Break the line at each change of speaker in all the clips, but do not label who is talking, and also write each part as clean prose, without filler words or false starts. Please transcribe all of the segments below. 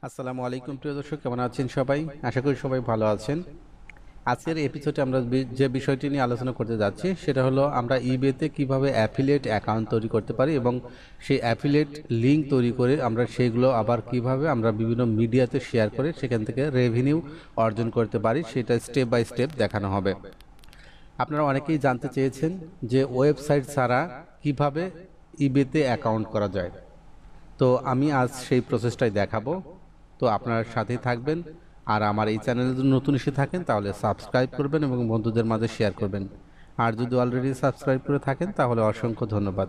আসসালামু আলাইকুম প্রিয় দর্শক, কেমন আছেন সবাই? আশা করি সবাই ভালো আছেন। আজকের এপিসোডে আমরা যে বিষয়টি নিয়ে আলোচনা করতে যাচ্ছি সেটা হলো আমরা ইবেতে কিভাবে অ্যাফিলিয়েট অ্যাকাউন্ট তৈরি করতে পারি এবং সেই অ্যাফিলিয়েট লিঙ্ক তৈরি করে আমরা সেগুলো আবার কিভাবে আমরা বিভিন্ন মিডিয়াতে শেয়ার করে সেখান থেকে রেভিনিউ অর্জন করতে পারি, সেটা স্টেপ বাই স্টেপ দেখানো হবে। আপনারা অনেকেই জানতে চেয়েছেন যে ওয়েবসাইট ছাড়া কিভাবে ইবেতে অ্যাকাউন্ট করা যায়। তো আমি আজ সেই প্রসেসটাই দেখাবো। তো আপনার সাথেই থাকবেন, আর আমার এই চ্যানেলে যদি নতুন এসে থাকেন তাহলে সাবস্ক্রাইব করবেন এবং বন্ধুদের মাঝে শেয়ার করবেন। আর যদি অলরেডি সাবস্ক্রাইব করে থাকেন তাহলে অসংখ্য ধন্যবাদ।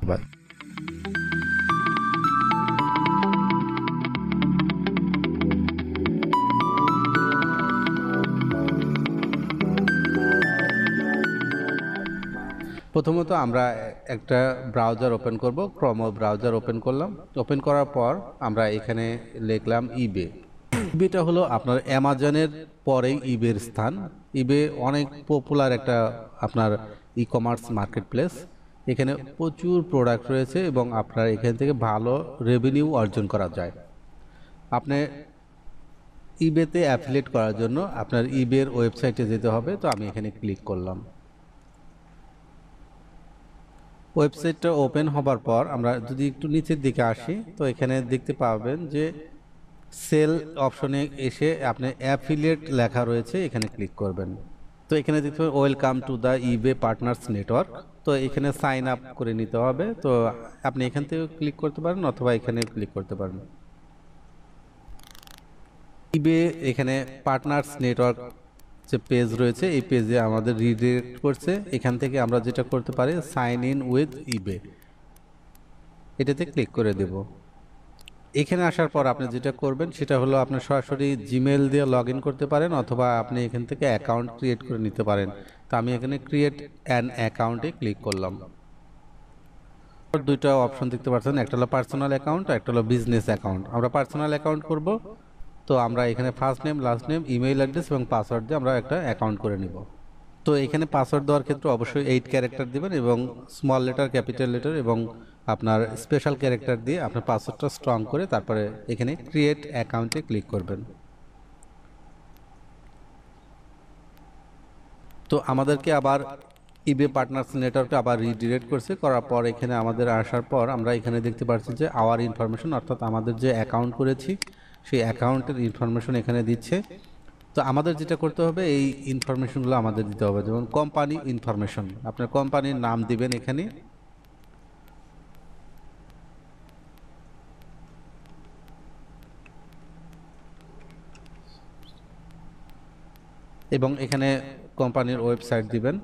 প্রথমত আমরা একটা ব্রাউজার ওপেন করব, ক্রোম ব্রাউজার ওপেন করলাম। ওপেন করার পর আমরা এখানে লিখলাম ইবে। ইবেটা হলো আপনার অ্যামাজনের পরেই ইবের স্থান। ইবে অনেক পপুলার একটা আপনার ই কমার্স মার্কেট প্লেস। এখানে প্রচুর প্রোডাক্ট রয়েছে এবং আপনার এখান থেকে ভালো রেভিনিউ অর্জন করা যায়। আপনি ইবেতে অ্যাফিলিয়েট করার জন্য আপনার ইবের ওয়েবসাইটে যেতে হবে। তো আমি এখানে ক্লিক করলাম। ওয়েবসাইটটা ওপেন হবার পর আমরা যদি একটু নিচের দিকে আসি তো এখানে দেখতে পাবেন যে সেল অপশনে এসে আপনি অ্যাফিলিয়েট লেখা রয়েছে, এখানে ক্লিক করবেন। তো এখানে দেখতে পাবেন welcome to the eBay partners network. তো এখানে সাইন আপ করে নিতে হবে। তো আপনি এখান থেকে ক্লিক করতে পারেন অথবা এখানে ক্লিক করতে পারেন। ইবে এখানে পার্টনার্স নেটওয়ার্ক যে পেজ রয়েছে এই পেজে আমাদের রিডিরেক্ট করছে। এখান থেকে আমরা যেটা করতে পারি সাইন ইন উইথ ইবে, এটাতে ক্লিক করে দেব। এখানে আসার পর আপনি যেটা করবেন সেটা হলো আপনি সরাসরি জিমেল দিয়ে লগ ইন করতে পারেন অথবা আপনি এখান থেকে অ্যাকাউন্ট ক্রিয়েট করে নিতে পারেন। তো আমি এখানে ক্রিয়েট অ্যান অ্যাকাউন্টে ক্লিক করলাম। দুইটা অপশন দেখতে পাচ্ছেন, একটা হলো পার্সোনাল অ্যাকাউন্ট, একটা হলো বিজনেস অ্যাকাউন্ট। আমরা পার্সোনাল অ্যাকাউন্ট করব। তো আমরা এখানে first name, last name, email address এবং পাসওয়ার্ড দিয়ে আমরা একটা অ্যাকাউন্ট করে নিব। তো এখানে পাসওয়ার্ড দেওয়ার ক্ষেত্রে অবশ্যই 8 ক্যারেক্টার দিবেন এবং স্মল লেটার, ক্যাপিটাল লেটার এবং আপনার স্পেশাল ক্যারেক্টার দিয়ে আপনার পাসওয়ার্ডটা স্ট্রং করে তারপরে এখানে ক্রিয়েট অ্যাকাউন্টে ক্লিক করবেন। তো আমাদেরকে আবার ইবে পার্টনার্স নেটওয়ার্কে আবার রিডিরেক্ট করছে। করার পর এখানে আমাদের আসার পর আমরা এখানে দেখতে পাচ্ছি যে আওয়ার ইনফরমেশন, অর্থাৎ আমাদের যে অ্যাকাউন্ট করেছি সেই অ্যাকাউন্টের ইনফরমেশন এখানে দিচ্ছে। তো আমাদের যেটা করতে হবে এই ইনফরমেশনগুলো আমাদের দিতে হবে। যেমন কোম্পানি ইনফরমেশন, আপনার কোম্পানির নাম দিবেন এখানে, এবং এখানে কোম্পানির ওয়েবসাইট দিবেন।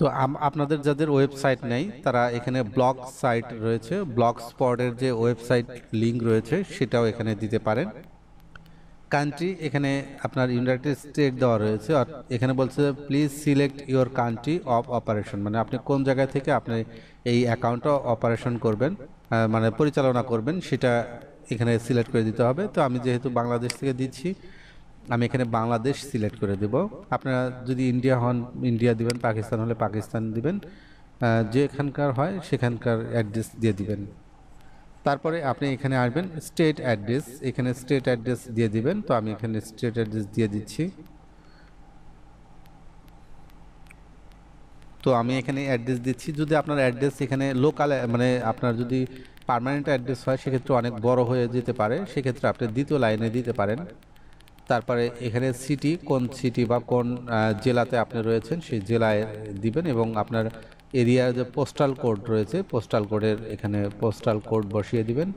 তো আপনাদের যাদের ওয়েবসাইট নেই তারা এখানে ব্লগ সাইট রয়েছে, ব্লগ স্পটের যে ওয়েবসাইট লিঙ্ক রয়েছে সেটাও এখানে দিতে পারেন। কান্ট্রি এখানে আপনার ইউনাইটেড স্টেট দেওয়া রয়েছে। আর এখানে বলছে please select your country of operation, মানে আপনি কোন জায়গা থেকে আপনি এই অ্যাকাউন্টটা অপারেশন করবেন, মানে পরিচালনা করবেন, সেটা এখানে সিলেক্ট করে দিতে হবে। তো আমি যেহেতু বাংলাদেশ থেকে দিচ্ছি আমি এখানে বাংলাদেশ সিলেক্ট করে দেব। আপনারা যদি ইন্ডিয়া হন ইন্ডিয়া দিবেন, পাকিস্তান হলে পাকিস্তান দিবেন, যেখানকার হয় সেখানকার অ্যাড্রেস দিয়ে দিবেন। তারপরে আপনি এখানে আসবেন স্টেট অ্যাড্রেস, এখানে স্টেট অ্যাড্রেস দিয়ে দিবেন। তো আমি এখানে স্টেট অ্যাড্রেস দিয়ে দিচ্ছি। তো আমি এখানে অ্যাড্রেস দিচ্ছি। যদি আপনার অ্যাড্রেস এখানে লোকাল মানে আপনার যদি পার্মানেন্ট অ্যাড্রেস হয় সেক্ষেত্রে অনেক বড় হয়ে যেতে পারে, সেক্ষেত্রে আপনি দ্বিতীয় লাইনে দিতে পারেন। তারপরে এখানে সিটি, কোন সিটি বা কোন জেলাতে আপনি রয়েছেন সেই জেলায় দিবেন এবং আপনার এরিয়ার যে পোস্টাল কোড রয়েছে পোস্টাল কোডের এখানে পোস্টাল কোড বসিয়ে দিবেন।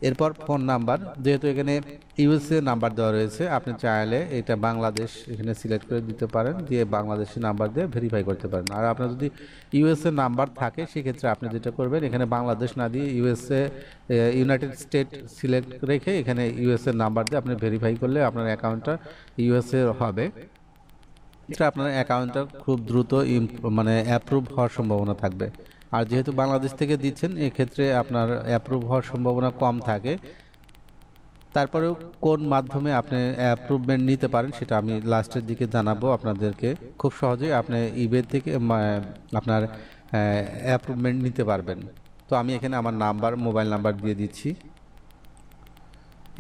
এরপর ফোন নাম্বার, যেহেতু এখানে ইউএসএ নাম্বার দেওয়া রয়েছে আপনি চাইলে এটা বাংলাদেশ এখানে সিলেক্ট করে দিতে পারেন, দিয়ে বাংলাদেশি নাম্বার দিয়ে ভেরিফাই করতে পারেন। আর আপনার যদি ইউএসএ নাম্বার থাকে সেক্ষেত্রে আপনি যেটা করবেন এখানে বাংলাদেশ না দিয়ে ইউএসএ ইউনাইটেড স্টেট সিলেক্ট রেখে এখানে ইউএসএ নাম্বার দিয়ে আপনি ভেরিফাই করলে আপনার অ্যাকাউন্টটা ইউএসএ হবে। এটা আপনার অ্যাকাউন্টটা খুব দ্রুত মানে অ্যাপ্রুভ হওয়ার সম্ভাবনা থাকবে। আর যেহেতু বাংলাদেশ থেকে দিচ্ছেন এক্ষেত্রে আপনার অ্যাপ্রুভ হওয়ার সম্ভাবনা কম থাকে। তারপরেও কোন মাধ্যমে আপনি অ্যাপ্রুভমেন্ট নিতে পারেন সেটা আমি লাস্টের দিকে জানাবো আপনাদেরকে। খুব সহজেই আপনি ইবে থেকে আপনার অ্যাপ্রুভমেন্ট নিতে পারবেন। তো আমি এখানে আমার নাম্বার, মোবাইল নাম্বার দিয়ে দিচ্ছি।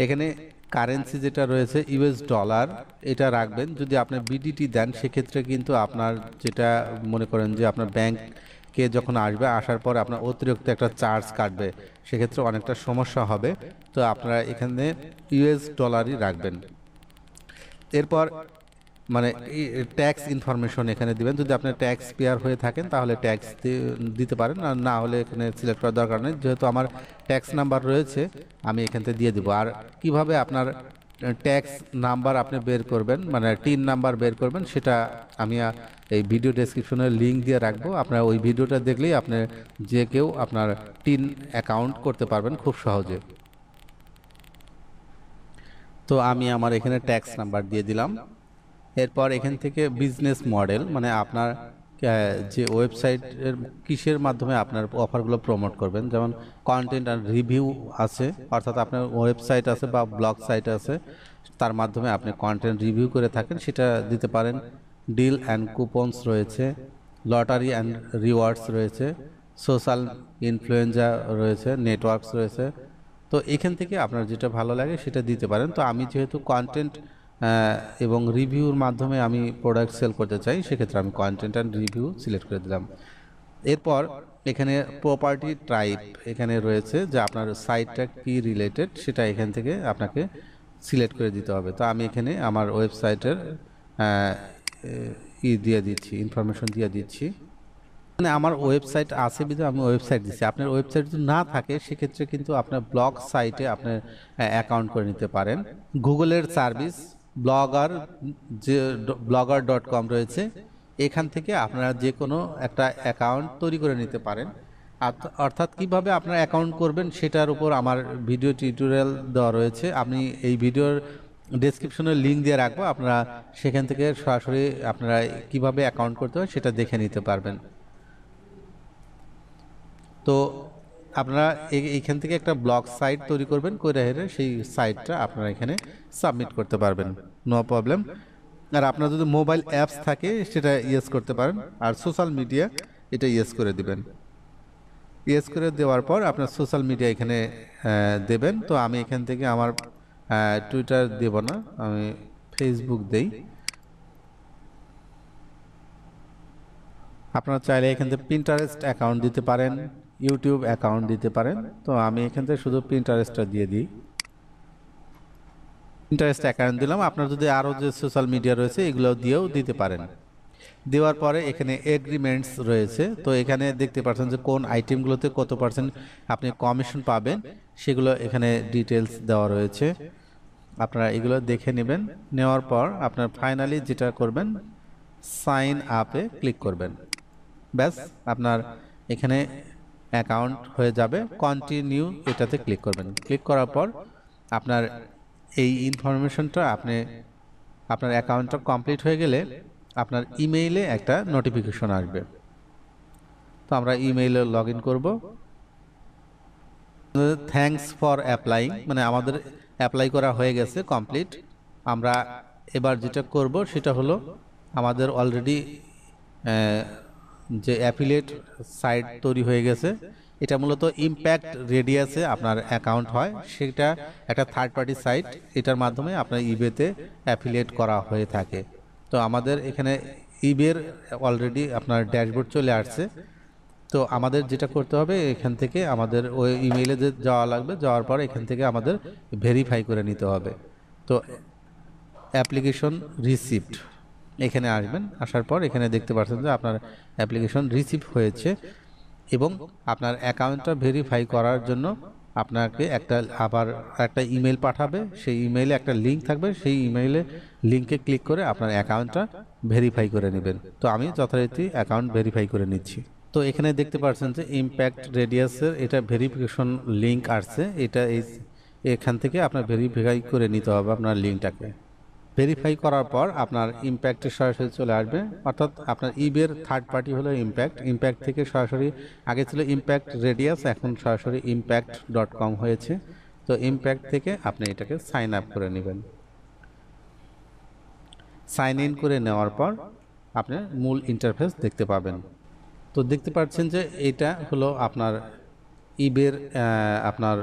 এখানে কারেন্সি যেটা রয়েছে ইউএস ডলার, এটা রাখবেন। যদি আপনি বিডিটি দেন সেক্ষেত্রে কিন্তু আপনার যেটা মনে করেন যে আপনার ব্যাংকে যখন আসবে, আসার পর আপনার অতিরিক্ত একটা চার্জ কাটবে, সেক্ষেত্রে অনেকটা সমস্যা হবে। তো আপনারা এখানে ইউএস ডলারই রাখবেন। এরপর মানে ট্যাক্স ইনফরমেশন এখানে দিবেন। যদি আপনি ট্যাক্স পেয়ার হয়ে থাকেন তাহলে ট্যাক্স দিতে পারেন, আর না হলে এখানে সিলেক্ট করার দরকার নেই। যেহেতু আমার ট্যাক্স নাম্বার রয়েছে আমি এখান থেকে দিয়ে দিব। আর কিভাবে আপনার ট্যাক্স নাম্বার আপনি বের করবেন, মানে টিন নাম্বার বের করবেন, সেটা আমি এই ভিডিও ডেসক্রিপশনে লিঙ্ক দিয়ে রাখবো। আপনার ওই ভিডিওটা দেখলেই আপনি যে কেউ আপনার টিন অ্যাকাউন্ট করতে পারবেন খুব সহজে। তো আমি আমার এখানে ট্যাক্স নাম্বার দিয়ে দিলাম। এরপর এখান থেকে বিজনেস মডেল, মানে আপনার যে ওয়েবসাইটের কিসের মাধ্যমে আপনার অফারগুলো প্রমোট করবেন, যেমন কন্টেন্ট আর রিভিউ আছে, অর্থাৎ আপনার ওয়েবসাইট আছে বা ব্লগ সাইট আছে, তার মাধ্যমে আপনি কন্টেন্ট রিভিউ করে থাকেন, সেটা দিতে পারেন। ডিল অ্যান্ড কুপনস রয়েছে, লটারি অ্যান্ড রিওয়ার্ডস রয়েছে, সোশ্যাল ইনফ্লুয়েঞ্জার রয়েছে, নেটওয়ার্কস রয়েছে। তো এখান থেকে আপনার যেটা ভালো লাগে সেটা দিতে পারেন। তো আমি যেহেতু কন্টেন্ট এবং রিভিউর মাধ্যমে আমি প্রোডাক্ট সেল করতে চাই, সেক্ষেত্রে আমি কন্টেন্ট অ্যান্ড রিভিউ সিলেক্ট করে দিলাম। এরপর এখানে প্রপার্টি টাইপ এখানে রয়েছে, যে আপনার সাইটটা কি রিলেটেড সেটা এখান থেকে আপনাকে সিলেক্ট করে দিতে হবে। তো আমি এখানে আমার ওয়েবসাইটের দিয়ে দিচ্ছি, ইনফরমেশন দিয়ে দিচ্ছি। মানে আমার ওয়েবসাইট আছে বিধায় আমি ওয়েবসাইট দিচ্ছি। আপনার ওয়েবসাইট যদি না থাকে সেক্ষেত্রে কিন্তু আপনার ব্লগ সাইটে আপনার অ্যাকাউন্ট করে নিতে পারেন। গুগলের সার্ভিস ব্লগার, যে blogger.com রয়েছে, এখান থেকে আপনারা যে কোনো একটা অ্যাকাউন্ট তৈরি করে নিতে পারেন। অর্থাৎ কিভাবে আপনার অ্যাকাউন্ট করবেন সেটার উপর আমার ভিডিও টিউটোরিয়াল দেওয়া রয়েছে। আমি এই ভিডিওর ডেসক্রিপশনে লিঙ্ক দিয়ে রাখবো, আপনারা সেখান থেকে সরাসরি আপনারা কিভাবে অ্যাকাউন্ট করতে হয় সেটা দেখে নিতে পারবেন। তো আপনারা এইখান থেকে একটা ব্লগ সাইট তৈরি করবেন, করে হেরে সেই সাইটটা আপনারা এখানে সাবমিট করতে পারবেন, নো প্রবলেম। আর আপনার যদি মোবাইল অ্যাপস থাকে সেটা ইয়েস করতে পারেন, আর সোশ্যাল মিডিয়া এটা ইয়েস করে দিবেন। ইয়েস করে দেওয়ার পর আপনার সোশ্যাল মিডিয়া এখানে দেবেন। তো আমি এখান থেকে আমার টুইটার দেব না, আমি ফেসবুক দেই। আপনারা চাইলে এখান থেকে পিন্টারেস্ট অ্যাকাউন্ট দিতে পারেন, ইউটিউব অ্যাকাউন্ট দিতে পারেন। তো আমি এখান থেকে শুধু পিন্টারেস্টটা দিয়ে দিই, পিন্টারেস্ট অ্যাকাউন্ট দিলাম। আপনার যদি আরও যে সোশ্যাল মিডিয়া রয়েছে এগুলো দিয়েও দিতে পারেন। দেওয়ার পরে এখানে এগ্রিমেন্টস রয়েছে। তো এখানে দেখতে পাচ্ছেন যে কোন আইটেমগুলোতে কত পার্সেন্ট আপনি কমিশন পাবেন, সেগুলো এখানে ডিটেলস দেওয়া রয়েছে। আপনারা এগুলো দেখে নেবেন। নেওয়ার পর আপনার ফাইনালি যেটা করবেন, সাইন আপে ক্লিক করবেন। ব্যাস, আপনার এখানে অ্যাকাউন্ট হয়ে যাবে। কন্টিনিউ এটাতে ক্লিক করবেন। ক্লিক করার পর আপনার এই ইনফরমেশনটা আপনার অ্যাকাউন্টটা কমপ্লিট হয়ে গেলে আপনার ইমেইলে একটা নোটিফিকেশন আসবে। তো আমরা ইমেইলে লগ ইন করবো। থ্যাঙ্কস ফর অ্যাপ্লাইং, মানে আমাদের অ্যাপ্লাই করা হয়ে গেছে, কমপ্লিট। আমরা এবার যেটা করব সেটা হলো আমাদের অলরেডি যে অ্যাফিলিয়েট সাইট তৈরি হয়ে গেছে, এটা মূলত ইম্প্যাক্ট রেডিয়াসে আপনার অ্যাকাউন্ট হয়, সেটা একটা থার্ড পার্টি সাইট, এটার মাধ্যমে আপনার ইবেতে অ্যাফিলিয়েট করা হয়ে থাকে। তো আমাদের এখানে ইবের অলরেডি আপনার ড্যাশবোর্ড চলে আসছে। তো আমাদের যেটা করতে হবে, এখান থেকে আমাদের ওই ইমেইলে যে যাওয়া লাগবে, যাওয়ার পর এখান থেকে আমাদের ভেরিফাই করে নিতে হবে। তো অ্যাপ্লিকেশন রিসিভড এখানে আসবেন। আসার পর এখানে দেখতে পাচ্ছেন যে আপনার অ্যাপ্লিকেশন রিসিভ হয়েছে, এবং আপনার অ্যাকাউন্টটা ভেরিফাই করার জন্য আপনাকে আবার একটা ইমেল পাঠাবে। সেই ইমেইলে একটা লিঙ্ক থাকবে, সেই ইমেইলে লিঙ্কে ক্লিক করে আপনার অ্যাকাউন্টটা ভেরিফাই করে নেবেন। তো আমি যথারীতি অ্যাকাউন্ট ভেরিফাই করে নিচ্ছি। তো এখানে দেখতে পাচ্ছেন যে ইম্প্যাক্ট রেডিয়াসের এটা ভেরিফিকেশন লিঙ্ক আসছে, এটা এখান থেকে আপনার ভেরিফাই করে নিতে হবে আপনার লিঙ্কটাকে। ভেরিফাই করার পর আপনার ইম্প্যাক্টে সরাসরি চলে আসবে, অর্থাৎ আপনার ইবের থার্ড পার্টি হলো ইম্প্যাক্ট থেকে সরাসরি, আগে ছিল ইম্প্যাক্ট রেডিয়াস, এখন সরাসরি impact.com হয়েছে। তো ইম্প্যাক্ট থেকে আপনি এটাকে সাইন আপ করে নেবেন। সাইন ইন করে নেওয়ার পর আপনি মূল ইন্টারফেস দেখতে পাবেন। তো দেখতে পাচ্ছেন যে এটা হলো আপনার ইবের আপনার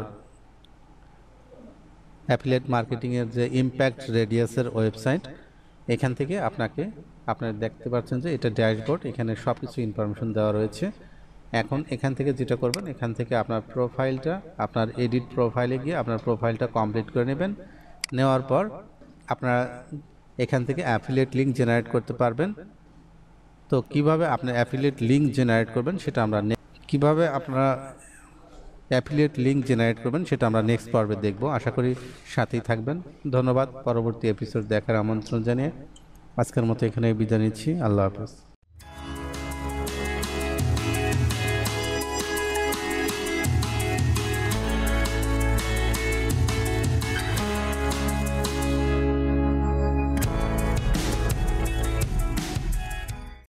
অ্যাফিলিয়েট মার্কেটিংয়ের যে ইম্প্যাক্ট রেডিয়াসের ওয়েবসাইট। এখান থেকে আপনারা দেখতে পাচ্ছেন যে এটা ড্যাশবোর্ড, এখানে সব কিছু ইনফরমেশন দেওয়া রয়েছে। এখন এখান থেকে যেটা করবেন, এখান থেকে আপনার প্রোফাইলটা, আপনার এডিট প্রোফাইলে গিয়ে আপনার প্রোফাইলটা কমপ্লিট করে নেবেন। নেওয়ার পর আপনারা এখান থেকে অ্যাফিলিয়েট লিঙ্ক জেনারেট করতে পারবেন। তো কিভাবে আপনি অ্যাফিলিয়েট লিঙ্ক জেনারেট করবেন সেটা আমরা নেক্সট পর্বে দেখব। আশা করি সাথেই থাকবেন। ধন্যবাদ। পরবর্তী এপিসোড দেখার আমন্ত্রণ জানিয়ে আজকের মতো এখানে বিদায় নিচ্ছি। আল্লাহ হাফেজ।